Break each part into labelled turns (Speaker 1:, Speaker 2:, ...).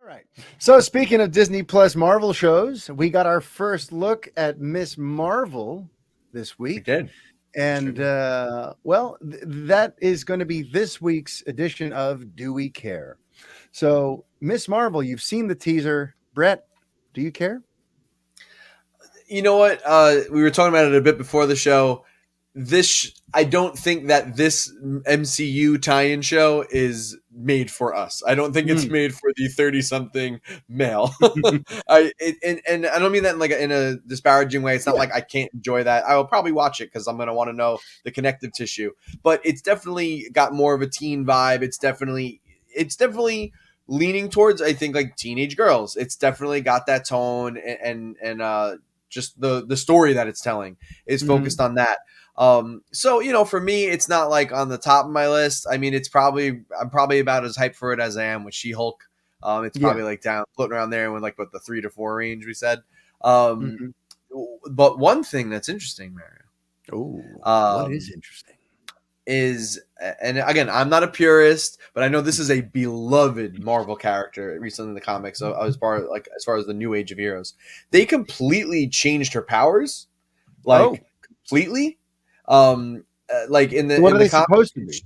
Speaker 1: All right. So speaking of Disney Plus Marvel shows, we got our first look at Miss Marvel this
Speaker 2: We
Speaker 1: week.
Speaker 2: did. We sure
Speaker 1: And
Speaker 2: did.
Speaker 1: that is going to be this week's edition of Do We Care? So, Miss Marvel, you've seen the teaser. Brett, do you care?
Speaker 2: You know what? We were talking about it a bit before the show. I don't think that this MCU tie-in show is made for us. I don't think it's
Speaker 1: Mm.
Speaker 2: made for the 30-something male. And I don't mean that in in a disparaging way. It's not
Speaker 1: Yeah.
Speaker 2: like I can't enjoy that. I will probably watch it because I'm going to want to know the connective tissue. But it's definitely got more of a teen vibe. It's definitely leaning towards, I think, like teenage girls. It's definitely got that tone, and just the story that it's telling is
Speaker 1: Mhm.
Speaker 2: focused on that. So for me, it's not like on the top of my list. I mean, I'm probably about as hyped for it as I am with She-Hulk. It's
Speaker 1: Yeah.
Speaker 2: probably like down floating around there with like what the 3 to 4 range we said. Um,
Speaker 1: Mhm.
Speaker 2: but one thing that's interesting, Mario,
Speaker 1: Oh, what is
Speaker 2: um,
Speaker 1: interesting?
Speaker 2: is, and again, I'm not a purist, but I know this is a beloved Marvel character recently in the comics. So as far as the new age of heroes, they completely changed her powers,
Speaker 1: Oh,
Speaker 2: like completely. Like in
Speaker 1: so
Speaker 2: the
Speaker 1: what are
Speaker 2: in the
Speaker 1: they supposed to
Speaker 2: comics,
Speaker 1: be?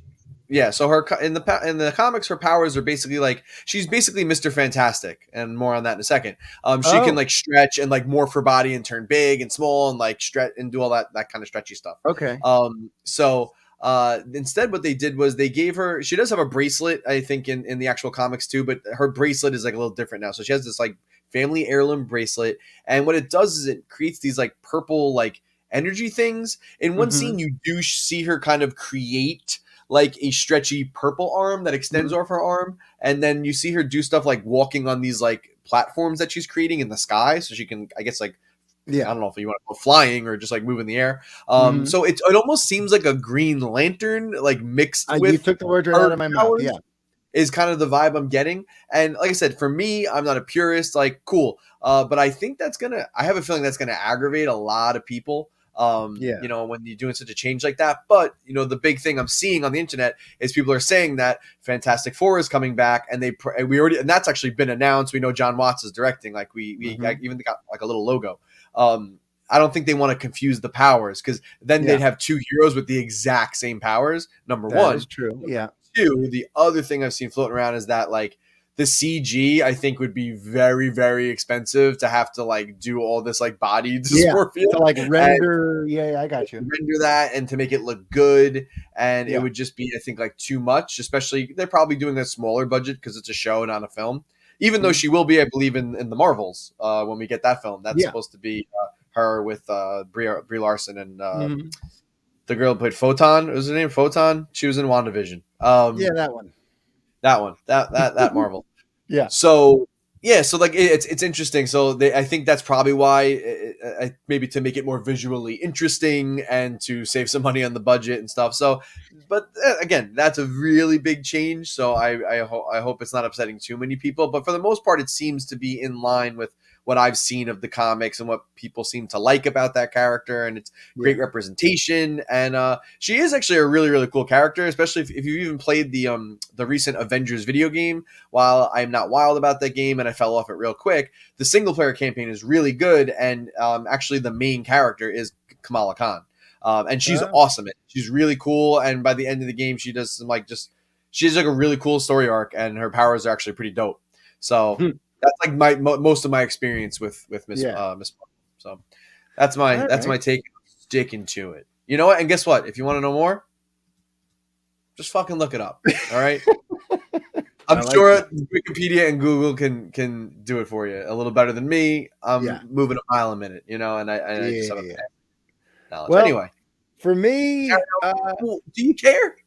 Speaker 2: yeah. So in the comics, her powers are basically like she's basically Mister Fantastic, and more on that in a second. She can
Speaker 1: Oh,
Speaker 2: like stretch and like morph her body and turn big and small and like stretch and do all that kind of stretchy stuff.
Speaker 1: okay.
Speaker 2: Instead, what they did was they gave her. She does have a bracelet, I think, in the actual comics too, but her bracelet is like a little different now. So she has this like family heirloom bracelet, and what it does is it creates these like purple like energy things. In one
Speaker 1: Mhm.
Speaker 2: scene, you do see her kind of create like a stretchy purple arm that extends
Speaker 1: Mhm.
Speaker 2: off her arm, and then you see her do stuff like walking on these like platforms that she's creating in the sky, so she can, I guess, like I
Speaker 1: Yeah.
Speaker 2: don't know if you want to go flying or just like move in the air.
Speaker 1: Mhm.
Speaker 2: So it almost seems like a Green Lantern, like mixed
Speaker 1: You
Speaker 2: with
Speaker 1: took the words right out
Speaker 2: her
Speaker 1: of my mouth.
Speaker 2: powers
Speaker 1: Yeah.
Speaker 2: is kind of the vibe I'm getting. And like I said, for me, I'm not a purist. Like, cool, but I think I have a feeling that's gonna aggravate a lot of people.
Speaker 1: Yeah.
Speaker 2: When you're doing such a change like that. But the big thing I'm seeing on the internet is people are saying that Fantastic Four is coming back, and we already, and that's actually been announced. We know John Watts is directing. Like we
Speaker 1: Mhm.
Speaker 2: even got like a little logo. Um, I don't think they want to confuse the powers because then they'd
Speaker 1: Yeah.
Speaker 2: have two heroes with the exact same powers. Number
Speaker 1: That is
Speaker 2: one.
Speaker 1: true.
Speaker 2: Number
Speaker 1: Yeah.
Speaker 2: two, the other thing I've seen floating around is that like the CG I think would be very, very expensive to have to like do all this like body
Speaker 1: Yeah.
Speaker 2: dysmorphia
Speaker 1: To like
Speaker 2: and
Speaker 1: render. Yeah, yeah, I got you.
Speaker 2: render that and to make it look good. And it
Speaker 1: Yeah.
Speaker 2: would just be, I think, like too much, especially they're probably doing a smaller budget because it's a show, not a film. Even though
Speaker 1: Mhm.
Speaker 2: she will be, I believe, in the Marvels when we get that film. That's
Speaker 1: Yeah.
Speaker 2: supposed to be her with Brie Larson and
Speaker 1: Mhm.
Speaker 2: the girl who played Photon. Was her name Photon? She was in WandaVision.
Speaker 1: Yeah, that one.
Speaker 2: That one. That Marvel.
Speaker 1: Yeah.
Speaker 2: So yeah, so like it's interesting. So I think that's probably why, maybe to make it more visually interesting and to save some money on the budget and stuff. So, but again, that's a really big change. So I hope it's not upsetting too many people. But for the most part, it seems to be in line with what I've seen of the comics and what people seem to like about that character, and it's great
Speaker 1: Yeah.
Speaker 2: representation. And she is actually a really, really cool character, especially if you even played the recent Avengers video game. While I'm not wild about that game and I fell off it real quick, the single player campaign is really good. And actually, the main character is Kamala Khan. And she's
Speaker 1: Oh.
Speaker 2: awesome. She's really cool. And by the end of the game, she does some like just, she's like a really cool story arc, and her powers are actually pretty dope. So
Speaker 1: Hmm.
Speaker 2: that's like most of my experience with
Speaker 1: Yeah.
Speaker 2: Miss Marvel. So that's my
Speaker 1: All
Speaker 2: that's
Speaker 1: right.
Speaker 2: my take. Sticking to it. You know what? And guess what? If you want to know more, just fucking look it up. All right. I'm
Speaker 1: I like
Speaker 2: sure
Speaker 1: that.
Speaker 2: Wikipedia and Google can do it for you a little better than me.
Speaker 1: Yeah.
Speaker 2: I'm moving a mile a minute, and I just have a
Speaker 1: Yeah.
Speaker 2: knowledge.
Speaker 1: Well,
Speaker 2: Anyway,
Speaker 1: for me,
Speaker 2: do you care?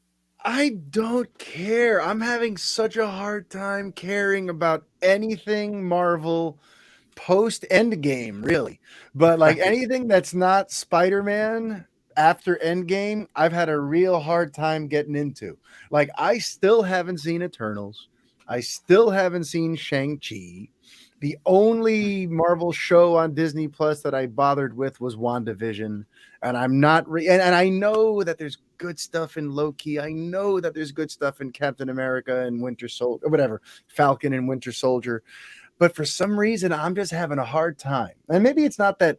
Speaker 1: I don't care. I'm having such a hard time caring about anything Marvel post Endgame, really. But like
Speaker 2: Right.
Speaker 1: anything that's not Spider-Man after Endgame, I've had a real hard time getting into. Like I still haven't seen Eternals. I still haven't seen Shang-Chi. The only Marvel show on Disney Plus that I bothered with was WandaVision, and I'm not and I know that there's good stuff in Loki. I know that there's good stuff in Captain America and Winter Soldier, whatever, Falcon and Winter Soldier. But for some reason, I'm just having a hard time. And maybe it's not that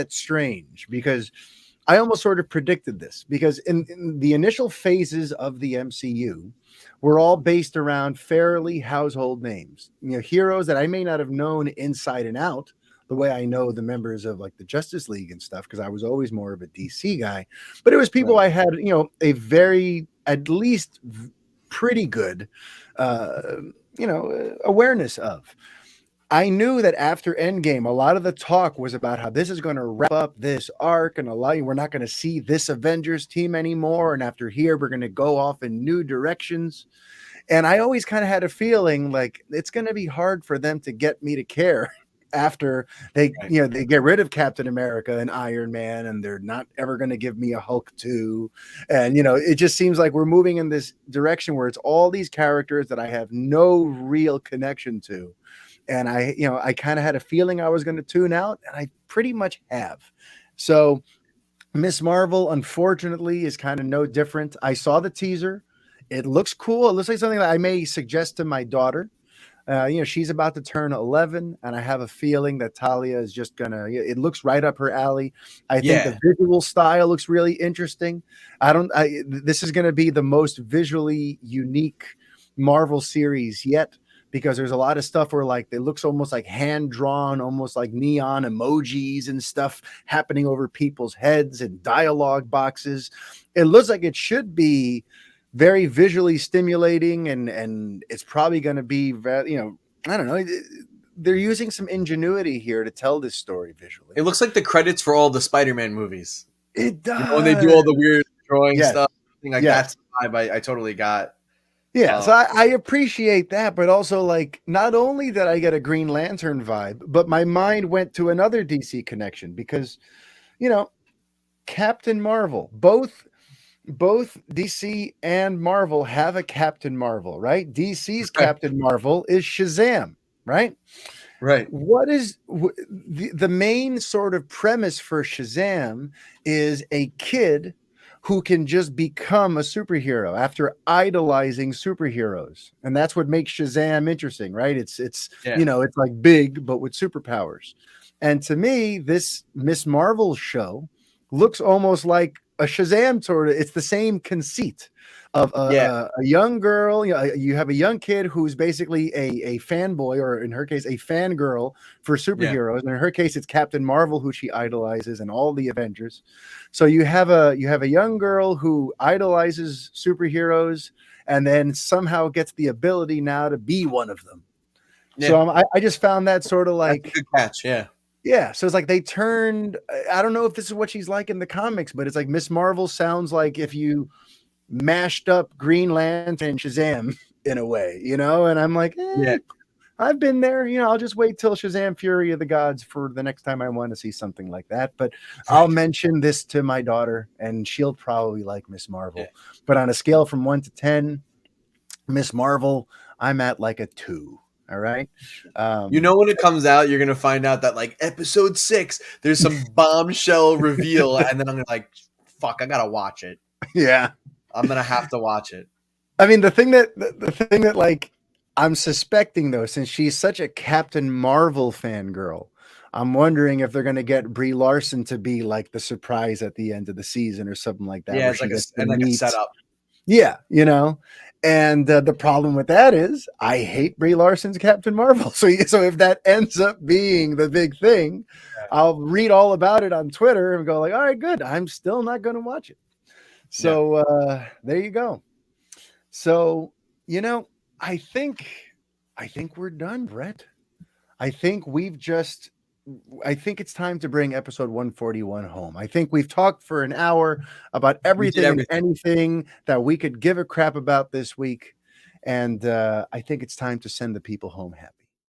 Speaker 1: strange because I almost sort of predicted this because in the initial phases of the MCU were all based around fairly household names. You know, heroes that I may not have known inside and out the way I know the members of like the Justice League and stuff because I was always more of a DC guy, but it was people
Speaker 2: Right.
Speaker 1: I had, you know, a very at least pretty good awareness of. I knew that after Endgame, a lot of the talk was about how this is going to wrap up this arc and we're not going to see this Avengers team anymore. And after here, we're going to go off in new directions. And I always kind of had a feeling like it's going to be hard for them to get me to care after
Speaker 2: Right.
Speaker 1: they get rid of Captain America and Iron Man, and they're not ever going to give me a Hulk 2. And, it just seems like we're moving in this direction where it's all these characters that I have no real connection to. And I kind of had a feeling I was going to tune out, and I pretty much have. So Miss Marvel, unfortunately, is kind of no different. I saw the teaser. It looks cool. It looks like something that I may suggest to my daughter. She's about to turn 11, and I have a feeling that Talia is just gonna. It looks right up her alley. I think
Speaker 2: Yeah.
Speaker 1: the visual style looks really interesting. This is gonna be the most visually unique Marvel series yet because there's a lot of stuff where like it looks almost like hand drawn, almost like neon emojis and stuff happening over people's heads and dialogue boxes. It looks like it should be very visually stimulating, and it's probably going to be I don't know, they're using some ingenuity here to tell this story visually.
Speaker 2: It looks like the credits for all the Spider-Man movies.
Speaker 1: It
Speaker 2: When they do all
Speaker 1: does.
Speaker 2: the weird drawing
Speaker 1: Yes.
Speaker 2: stuff, like
Speaker 1: Yes.
Speaker 2: that's the vibe I totally got.
Speaker 1: Yeah,
Speaker 2: Um,
Speaker 1: so I appreciate that, but also like not only did I get a Green Lantern vibe, but my mind went to another DC connection because you know Captain Marvel, both DC and Marvel have a Captain Marvel, right? DC's
Speaker 2: right.
Speaker 1: Captain Marvel is Shazam, right?
Speaker 2: Right.
Speaker 1: What is the main sort of premise for Shazam is a kid who can just become a superhero after idolizing superheroes. And that's what makes Shazam interesting, right?
Speaker 2: Yeah.
Speaker 1: It's like big but with superpowers. And to me, this Miss Marvel show looks almost like a Shazam sort of. It's the same conceit of
Speaker 2: Yeah.
Speaker 1: a young girl. You have a young kid who's basically a fanboy, or in her case, a fangirl for
Speaker 2: Yeah.
Speaker 1: superheroes. And in her case, it's Captain Marvel, who she idolizes, and all the Avengers. So you have a young girl who idolizes superheroes, and then somehow gets the ability now to be one of them.
Speaker 2: Yeah.
Speaker 1: So I just found that sort of
Speaker 2: That's a
Speaker 1: like,
Speaker 2: good catch. Yeah.
Speaker 1: yeah, so it's like they turned. I don't know if this is what she's like in the comics, but it's like Miss Marvel sounds like if you mashed up Green Lantern and Shazam in a way, And I'm like,
Speaker 2: Yeah.
Speaker 1: I've been there. I'll just wait till Shazam: Fury of the Gods for the next time I want to see something like that. But I'll
Speaker 2: Right.
Speaker 1: mention this to my daughter, and she'll probably like Miss
Speaker 2: Yeah.
Speaker 1: Marvel. But on a scale from 1 to 10, Miss Marvel, I'm at like a 2. All right.
Speaker 2: When it comes out, you're gonna find out that like episode 6, there's some bombshell reveal, and then I'm gonna like, fuck, I gotta watch it.
Speaker 1: Yeah.
Speaker 2: I'm gonna have to watch it.
Speaker 1: I mean, the thing that like I'm suspecting though, since she's such a Captain Marvel fangirl, I'm wondering if they're going to get Brie Larson to be like the surprise at the end of the season or something like that,
Speaker 2: Yeah,
Speaker 1: where
Speaker 2: it's
Speaker 1: she
Speaker 2: like
Speaker 1: gets to
Speaker 2: a
Speaker 1: meet.
Speaker 2: setup.
Speaker 1: Yeah, And the problem with that is I hate Brie Larson's Captain Marvel. So if that ends up being the big thing, I'll read all about it on Twitter and go like, all right, good. I'm still not going to watch it.
Speaker 2: Yeah.
Speaker 1: So there you go. So, I think we're done, Brett. I think we've just I think it's time to bring episode 141 home. I think we've talked for an hour about
Speaker 2: We did
Speaker 1: everything and
Speaker 2: everything.
Speaker 1: anything that we could give a crap about this week. And I think it's time to send the people home happy.